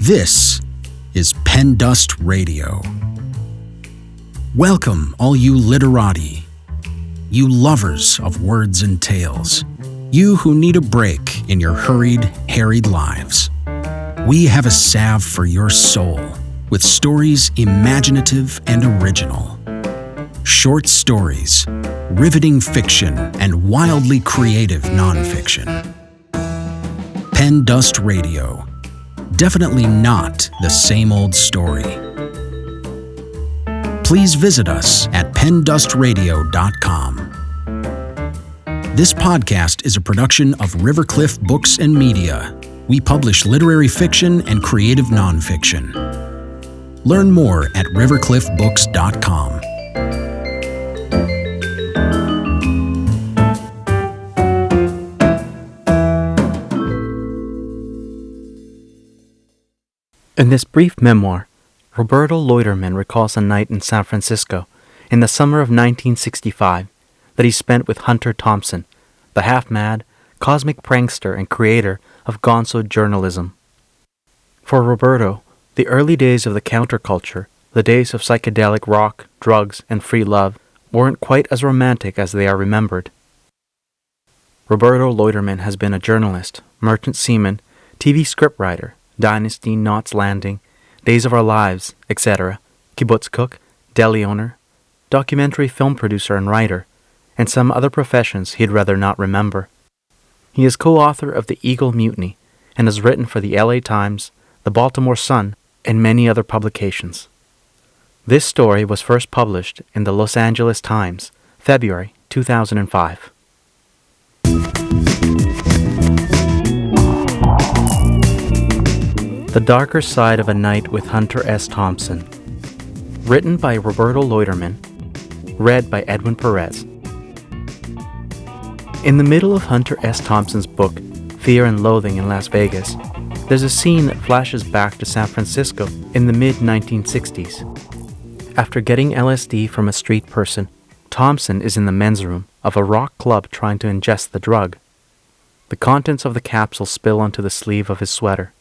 This is Pen Dust Radio. Welcome, all you literati, you lovers of words and tales, you who need a break in your hurried, harried lives. We have a salve for your soul with stories imaginative and original. Short stories, riveting fiction, and wildly creative nonfiction. Pen Dust Radio. Definitely not the same old story. Please visit us at pendustradio.com. This podcast is a production of Rivercliff Books and Media. We publish literary fiction and creative nonfiction. Learn more at rivercliffbooks.com. In this brief memoir, Roberto Loiederman recalls a night in San Francisco in the summer of 1965 that he spent with Hunter Thompson, the half-mad, cosmic prankster and creator of gonzo journalism. For Roberto, the early days of the counterculture, the days of psychedelic rock, drugs, and free love, weren't quite as romantic as they are remembered. Roberto Loiederman has been a journalist, merchant seaman, TV scriptwriter, Dynasty, Knots Landing, Days of Our Lives, etc., kibbutz cook, deli owner, documentary film producer and writer, and some other professions he'd rather not remember. He is co-author of The Eagle Mutiny and has written for the LA Times, the Baltimore Sun, and many other publications. This story was first published in the Los Angeles Times, February 2005. The Darker Side of a Night with Hunter S. Thompson. Written by Roberto Loiederman. Read by Edwin Perez. In the middle of Hunter S. Thompson's book, Fear and Loathing in Las Vegas, there's a scene that flashes back to San Francisco in the mid-1960s. After getting LSD from a street person, Thompson is in the men's room of a rock club trying to ingest the drug. The contents of the capsule spill onto the sleeve of his sweater.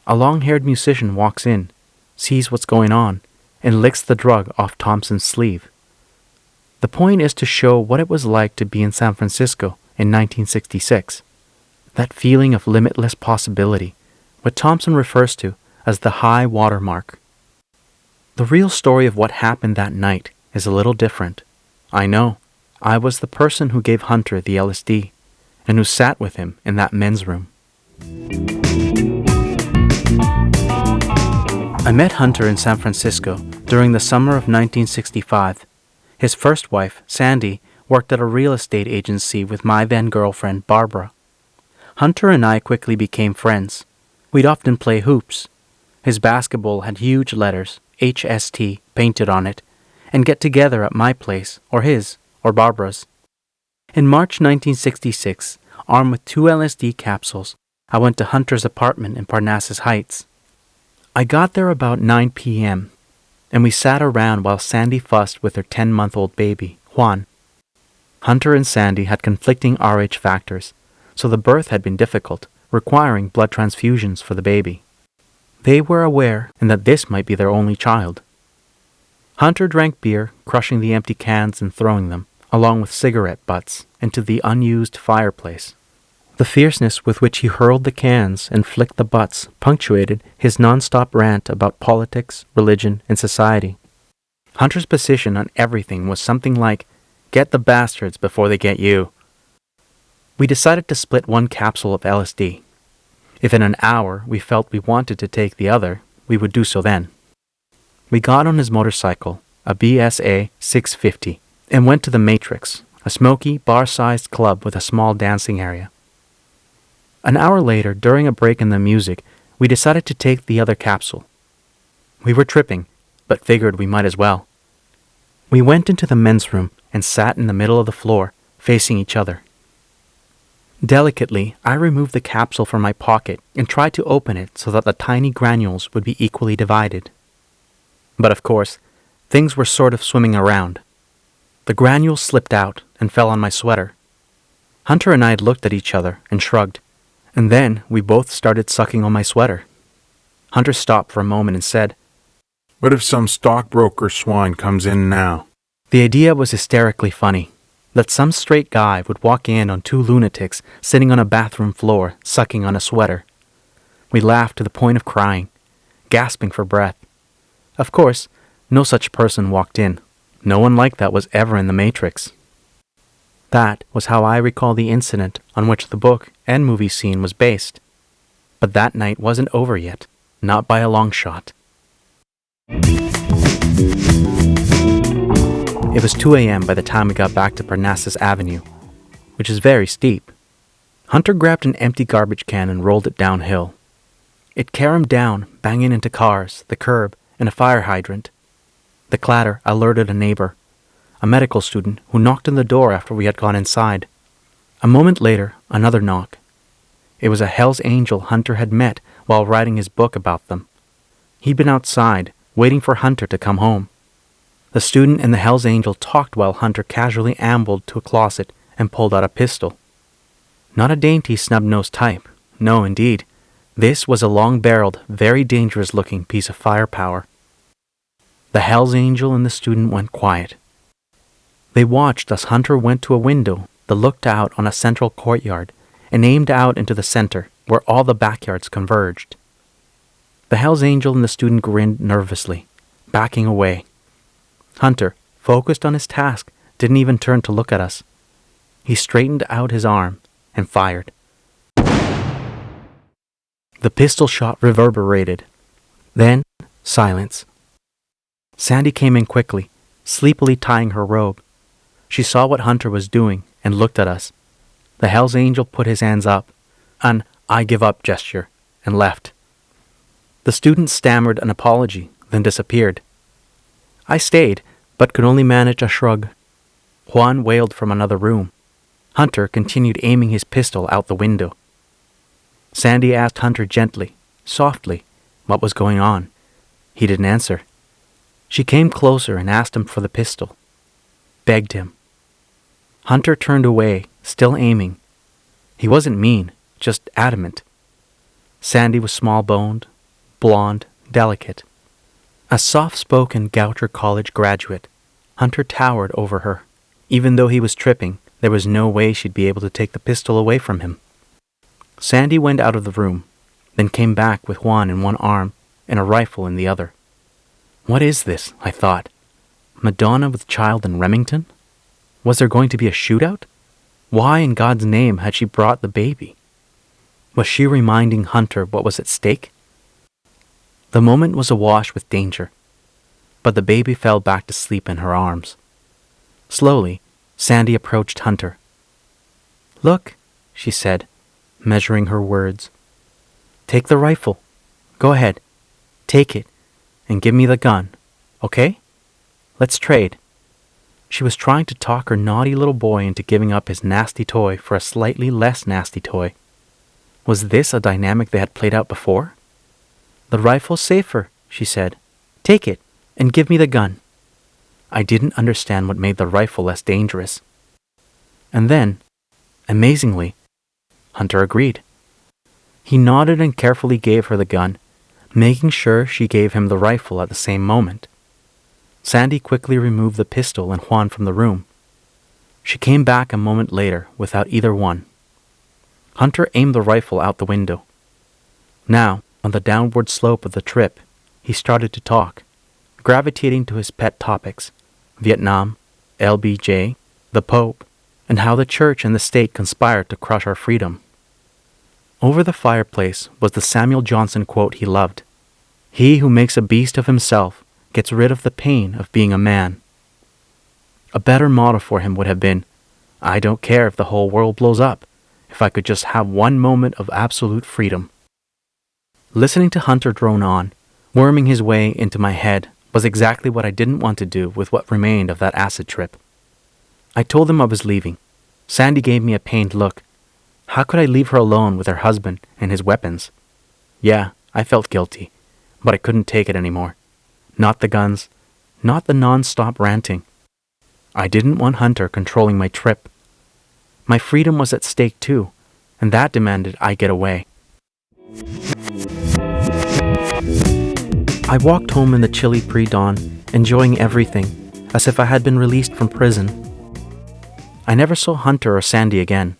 A long-haired musician walks in, sees what's going on, and licks the drug off Thompson's sleeve. The point is to show what it was like to be in San Francisco in 1966. That feeling of limitless possibility, what Thompson refers to as the high watermark. The real story of what happened that night is a little different. I know. I was the person who gave Hunter the LSD, and who sat with him in that men's room. I met Hunter in San Francisco during the summer of 1965. His first wife, Sandy, worked at a real estate agency with my then-girlfriend, Barbara. Hunter and I quickly became friends. We'd often play hoops. His basketball had huge letters, HST, painted on it, and get together at my place, or his, or Barbara's. In March 1966, armed with 2 LSD capsules, I went to Hunter's apartment in Parnassus Heights. I got there about 9 p.m., and we sat around while Sandy fussed with her 10-month-old baby, Juan. Hunter and Sandy had conflicting Rh factors, so the birth had been difficult, requiring blood transfusions for the baby. They were aware and that this might be their only child. Hunter drank beer, crushing the empty cans and throwing them, along with cigarette butts, into the unused fireplace. The fierceness with which he hurled the cans and flicked the butts punctuated his non-stop rant about politics, religion, and society. Hunter's position on everything was something like, "Get the bastards before they get you." We decided to split 1 capsule of LSD. If in an hour we felt we wanted to take the other, we would do so then. We got on his motorcycle, a BSA 650, and went to the Matrix, a smoky, bar-sized club with a small dancing area. An hour later, during a break in the music, we decided to take the other capsule. We were tripping, but figured we might as well. We went into the men's room and sat in the middle of the floor, facing each other. Delicately, I removed the capsule from my pocket and tried to open it so that the tiny granules would be equally divided. But of course, things were sort of swimming around. The granules slipped out and fell on my sweater. Hunter and I looked at each other and shrugged, and then we both started sucking on my sweater. Hunter stopped for a moment and said, "What if some stockbroker swine comes in now?" The idea was hysterically funny, that some straight guy would walk in on two lunatics sitting on a bathroom floor, sucking on a sweater. We laughed to the point of crying, gasping for breath. Of course, no such person walked in. No one like that was ever in the Matrix. That was how I recall the incident on which the book and movie scene was based. But that night wasn't over yet, not by a long shot. It was 2 a.m. by the time we got back to Parnassus Avenue, which is very steep. Hunter grabbed an empty garbage can and rolled it downhill. It caromed down, banging into cars, the curb, and a fire hydrant. The clatter alerted a neighbor, a medical student who knocked on the door after we had gone inside. A moment later, another knock. It was a Hell's Angel Hunter had met while writing his book about them. He'd been outside, waiting for Hunter to come home. The student and the Hell's Angel talked while Hunter casually ambled to a closet and pulled out a pistol. Not a dainty snub-nosed type. No, indeed. This was a long-barreled, very dangerous-looking piece of firepower. The Hell's Angel and the student went quiet. They watched as Hunter went to a window that looked out on a central courtyard and aimed out into the center, where all the backyards converged. The Hell's Angel and the student grinned nervously, backing away. Hunter, focused on his task, didn't even turn to look at us. He straightened out his arm and fired. The pistol shot reverberated. Then, silence. Sandy came in quickly, sleepily tying her robe. She saw what Hunter was doing and looked at us. The Hell's Angel put his hands up, an "I give up" gesture, and left. The student stammered an apology, then disappeared. I stayed, but could only manage a shrug. Juan wailed from another room. Hunter continued aiming his pistol out the window. Sandy asked Hunter gently, softly, what was going on. He didn't answer. She came closer and asked him for the pistol. Begged him. Hunter turned away, still aiming. He wasn't mean, just adamant. Sandy was small-boned, blonde, delicate. A soft-spoken Goucher College graduate, Hunter towered over her. Even though he was tripping, there was no way she'd be able to take the pistol away from him. Sandy went out of the room, then came back with Juan in one arm and a rifle in the other. What is this? I thought. Madonna with child in Remington? Was there going to be a shootout? Why in God's name had she brought the baby? Was she reminding Hunter what was at stake? The moment was awash with danger, but the baby fell back to sleep in her arms. Slowly, Sandy approached Hunter. "Look," she said, measuring her words. "Take the rifle. Go ahead. Take it, and give me the gun, okay? Let's trade." She was trying to talk her naughty little boy into giving up his nasty toy for a slightly less nasty toy. Was this a dynamic they had played out before? "The rifle's safer," she said. "Take it, and give me the gun." I didn't understand what made the rifle less dangerous. And then, amazingly, Hunter agreed. He nodded and carefully gave her the gun, making sure she gave him the rifle at the same moment. Sandy quickly removed the pistol and Juan from the room. She came back a moment later without either one. Hunter aimed the rifle out the window. Now, on the downward slope of the trip, he started to talk, gravitating to his pet topics, Vietnam, LBJ, the Pope, and how the church and the state conspired to crush our freedom. Over the fireplace was the Samuel Johnson quote he loved. "He who makes a beast of himself gets rid of the pain of being a man." A better motto for him would have been, "I don't care if the whole world blows up, if I could just have one moment of absolute freedom." Listening to Hunter drone on, worming his way into my head, was exactly what I didn't want to do with what remained of that acid trip. I told him I was leaving. Sandy gave me a pained look. How could I leave her alone with her husband and his weapons? Yeah, I felt guilty, but I couldn't take it anymore. Not the guns, not the non-stop ranting. I didn't want Hunter controlling my trip. My freedom was at stake too, and that demanded I get away. I walked home in the chilly pre-dawn, enjoying everything, as if I had been released from prison. I never saw Hunter or Sandy again.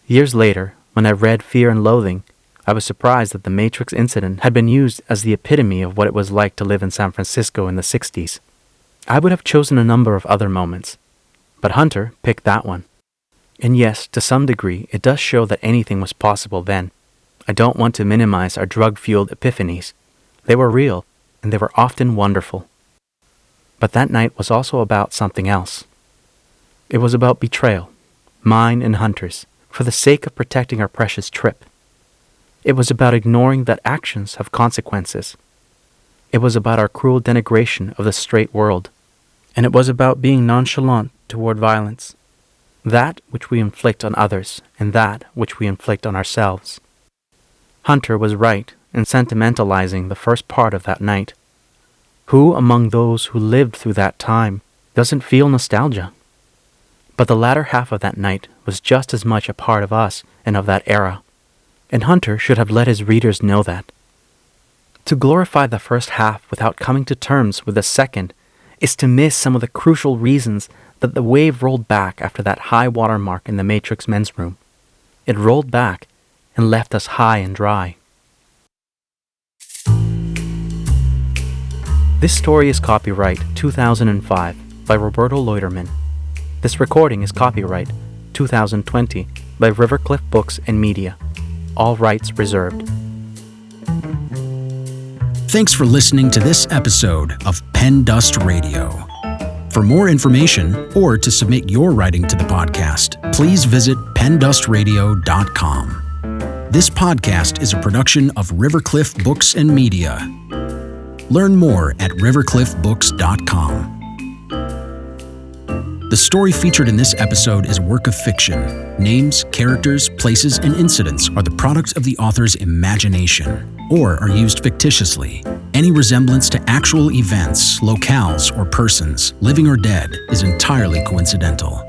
Years later, when I read Fear and Loathing, I was surprised that the Matrix incident had been used as the epitome of what it was like to live in San Francisco in the 60s. I would have chosen a number of other moments, but Hunter picked that one. And yes, to some degree, it does show that anything was possible then. I don't want to minimize our drug-fueled epiphanies. They were real, and they were often wonderful. But that night was also about something else. It was about betrayal, mine and Hunter's, for the sake of protecting our precious trip. It was about ignoring that actions have consequences. It was about our cruel denigration of the straight world. And it was about being nonchalant toward violence, that which we inflict on others and that which we inflict on ourselves. Hunter was right in sentimentalizing the first part of that night. Who among those who lived through that time doesn't feel nostalgia? But the latter half of that night was just as much a part of us and of that era. And Hunter should have let his readers know that. To glorify the first half without coming to terms with the second is to miss some of the crucial reasons that the wave rolled back after that high water mark in the Matrix men's room. It rolled back and left us high and dry. This story is copyright 2005 by Roberto Loiederman. This recording is copyright 2020 by Rivercliff Books and Media. All rights reserved. Thanks for listening to this episode of Pen Dust Radio. For more information or to submit your writing to the podcast, please visit pendustradio.com. This podcast is a production of Rivercliff Books and Media. Learn more at rivercliffbooks.com. The story featured in this episode is a work of fiction. Names, characters, places, and incidents are the product of the author's imagination or are used fictitiously. Any resemblance to actual events, locales, or persons, living or dead, is entirely coincidental.